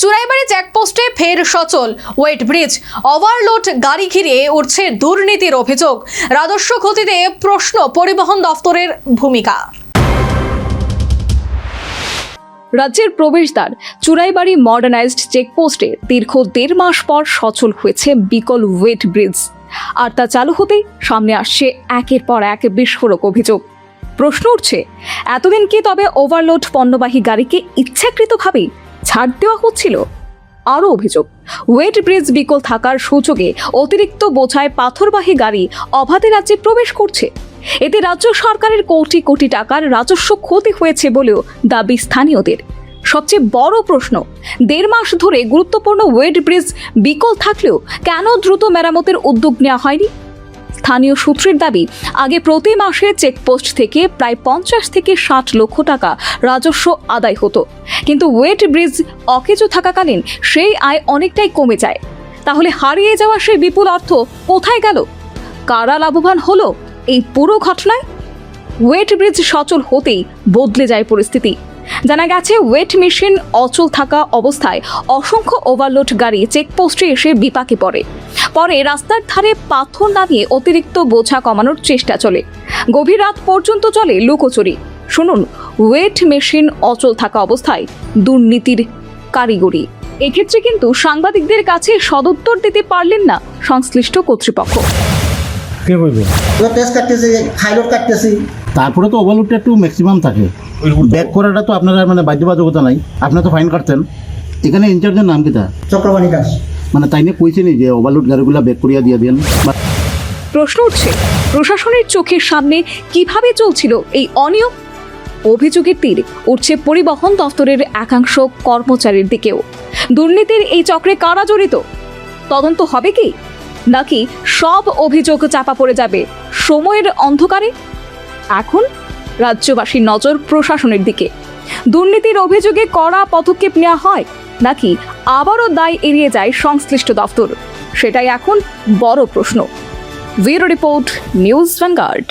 চুরাইবাড়ি চেকপোস্টে ফের সচল wait bridge, overload গাড়ি ঘিরে উঠছে দুর্নীতির অভিযোগ। রাজস্ব ক্ষতিতে প্রশ্ন পরিবহন দফতরের ভূমিকা। রাজ্যের প্রবেশদ্বার চুরাইবাড়ি মডার্নাইজড চেকপোস্টে দীর্ঘ 1.5 মাস পর সচল হয়েছে বিকল ওয়েট ব্রিজ। আর তা চালু হতেই সামনে আসছে একের পর এক বিস্ফোরক অভিযোগ। প্রশ্ন উঠছে, এতদিন কি তবে ওভারলোড পণ্যবাহী গাড়িকে ইচ্ছাকৃতভাবেই ছাড় দেওয়া হচ্ছিল? আরও অভিযোগ, ওয়েট ব্রিজ বিকল থাকার সুযোগে অতিরিক্ত বোঝায় পাথরবাহী গাড়ি অবাধে রাজ্যে প্রবেশ করছে। এতে রাজ্য সরকারের কোটি কোটি টাকার রাজস্ব ক্ষতি হয়েছে বলেও দাবি স্থানীয়দের। সবচেয়ে বড় প্রশ্ন, 1.5 মাস ধরে গুরুত্বপূর্ণ ওয়েট ব্রিজ বিকল থাকলেও কেন দ্রুত মেরামতের উদ্যোগ নেওয়া হয়নি? স্থানীয় সূত্রের দাবি, আগে প্রতি মাসে চেকপোস্ট থেকে প্রায় 50 থেকে 60 লক্ষ টাকা রাজস্ব আদায় হতো, কিন্তু ওয়েট ব্রিজ অকেজো থাকাকালীন সেই আয় অনেকটাই কমে যায়। তাহলে হারিয়ে যাওয়া সেই বিপুল অর্থ কোথায় গেল? কারা লাভবান হলো এই পুরো ঘটনায়? ওয়েট ব্রিজ সচল হতেই বদলে যায় পরিস্থিতি। জানা গেছে, ওয়েট মেশিন অচল থাকা অবস্থায় অসংখ্য ওভারলোড গাড়ি চেকপোস্টে এসে বিপাকে পরে রাস্তার ধারে পাথর নামিয়ে অতিরিক্ত বোঝা কমানোর চেষ্টা চলে। গভীর রাত পর্যন্ত চলে লুকোচুরি। শুনুন, ওয়েট মেশিন অচল থাকা অবস্থায় দুর্নীতির কারিগরি। এক্ষেত্রে কিন্তু সাংবাদিকদের কাছে সদুত্তর দিতে পারলেন না সংশ্লিষ্ট কর্তৃপক্ষ। তারপরে তো ওভারলোডটা একটু ম্যাক্সিমাম থাকে, ব্যাক করাটা তো আপনারা মানে বাধ্যবাধকতা নাই, আপনারা তো ফাইন কাটতেন। এখানে ইনচার্জের নাম কিটা? চক্রবাণী দাস। মানে তাই নিয়ে কইছেনি যে ওভারলোড গাড়িগুলো ব্যাক করিয়া দিয়ে দেন। প্রশ্ন উঠছে, প্রশাসনের চোখের সামনে কিভাবে চলছিল এই অনিয়ম? অভিযোগের তীর উঠছে পরিবহন দফতরের একাংশ কর্মচারীর দিকেও। দুর্নীতির এই চক্রে কারা জড়িত? তদন্ত হবে কি, নাকি সব অভিযোগ চাপা পড়ে যাবে সময়ের অন্ধকারে? এখন রাজ্যবাসীর নজর প্রশাসনের দিকে। দুর্নীতির অভিযোগে কড়া পদক্ষেপ নেওয়া হয়, নাকি আবারও দায় এড়িয়ে যায় সংশ্লিষ্ট দফতর? সেটাই এখন বড় প্রশ্ন। Bureau report, news vanguard.